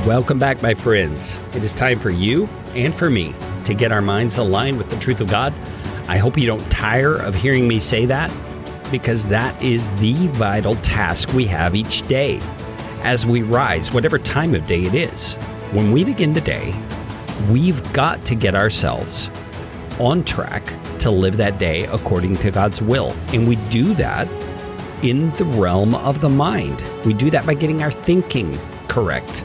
Welcome back, my friends. It is time for you and for me to get our minds aligned with the truth of God. I hope you don't tire of hearing me say that, because that is the vital task we have each day as we rise, whatever time of day it is. When we begin the day, we've got to get ourselves on track to live that day according to God's will. And we do that in the realm of the mind. We do that by getting our thinking correct.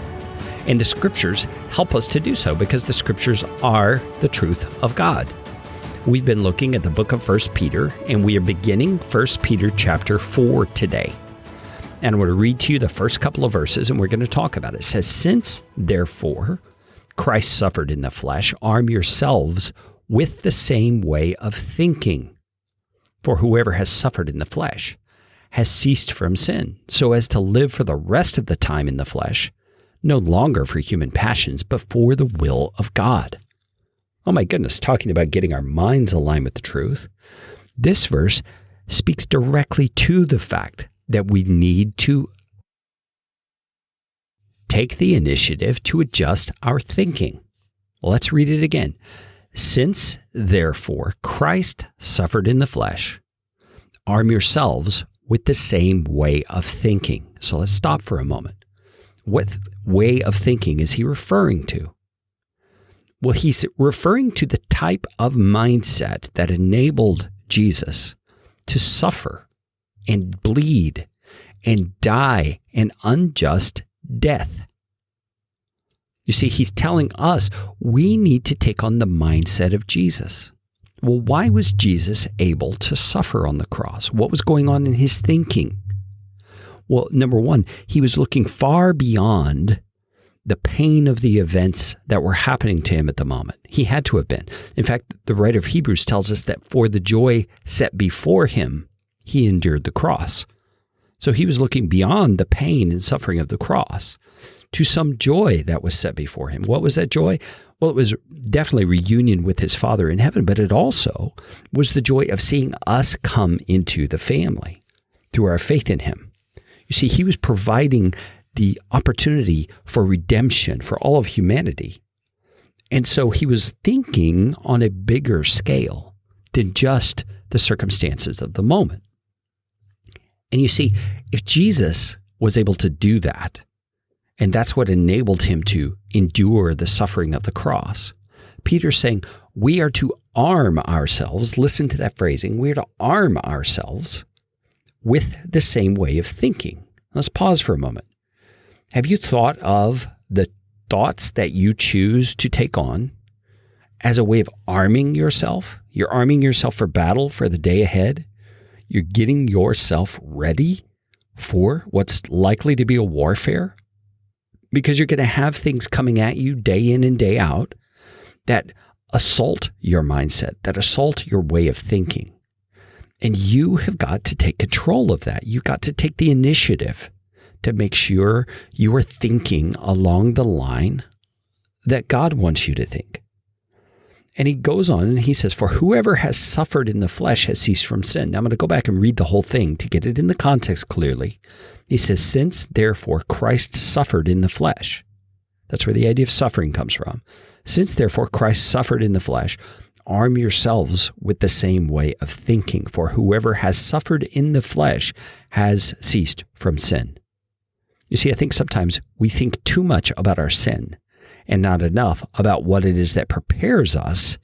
And the scriptures help us to do so, because the scriptures are the truth of God. We've been looking at the book of 1 Peter, and we are beginning 1 Peter chapter 4 today. And I'm going to read to you the first couple of verses, and we're going to talk about it. It says, "Since, therefore, Christ suffered in the flesh, arm yourselves with the same way of thinking. For whoever has suffered in the flesh has ceased from sin, so as to live for the rest of the time in the flesh, no longer for human passions, but for the will of God." Oh my goodness, talking about getting our minds aligned with the truth. This verse speaks directly to the fact that we need to take the initiative to adjust our thinking. Let's read it again. "Since, therefore, Christ suffered in the flesh, arm yourselves with the same way of thinking." So let's stop for a moment. What way of thinking is he referring to? Well, he's referring to the type of mindset that enabled Jesus to suffer and bleed and die an unjust death. You see, he's telling us we need to take on the mindset of Jesus. Well, why was Jesus able to suffer on the cross? What was going on in his thinking? Well, number one, he was looking far beyond the pain of the events that were happening to him at the moment. He had to have been. In fact, the writer of Hebrews tells us that for the joy set before him, he endured the cross. So he was looking beyond the pain and suffering of the cross to some joy that was set before him. What was that joy? Well, it was definitely reunion with his Father in heaven, but it also was the joy of seeing us come into the family through our faith in him. You see, he was providing the opportunity for redemption for all of humanity. And so he was thinking on a bigger scale than just the circumstances of the moment. And you see, if Jesus was able to do that, and that's what enabled him to endure the suffering of the cross, Peter's saying we are to arm ourselves, listen to that phrasing, we are to arm ourselves with the same way of thinking. Let's pause for a moment. Have you thought of the thoughts that you choose to take on as a way of arming yourself? You're arming yourself for battle for the day ahead. You're getting yourself ready for what's likely to be a warfare, because you're going to have things coming at you day in and day out that assault your mindset, that assault your way of thinking. And you have got to take control of that. You've got to take the initiative to make sure you are thinking along the line that God wants you to think. And he goes on and he says, "For whoever has suffered in the flesh has ceased from sin." Now I'm going to go back and read the whole thing to get it in the context clearly. He says, "Since therefore Christ suffered in the flesh." That's where the idea of suffering comes from. "Since therefore Christ suffered in the flesh, arm yourselves with the same way of thinking. For whoever has suffered in the flesh has ceased from sin." You see, I think sometimes we think too much about our sin and not enough about what it is that prepares us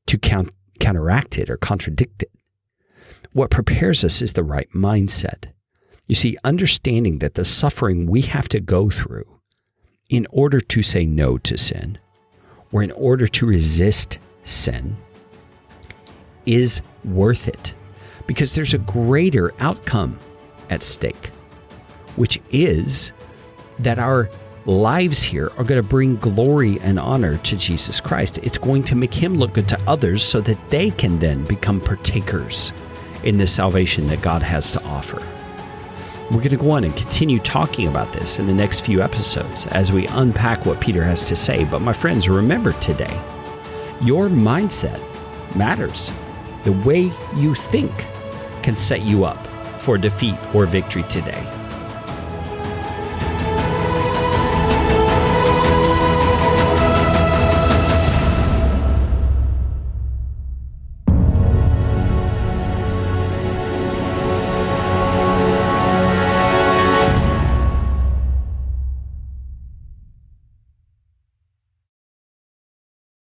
to counteract it or contradict it. What prepares us is the right mindset. You see, understanding that the suffering we have to go through in order to say no to sin, or in order to resist sin, is worth it, because there's a greater outcome at stake, which is that our lives here are going to bring glory and honor to Jesus Christ. It's going to make him look good to others so that they can then become partakers in the salvation that God has to offer. We're going to go on and continue talking about this in the next few episodes as we unpack what Peter has to say. But my friends, remember today, your mindset matters. The way you think can set you up for defeat or victory today.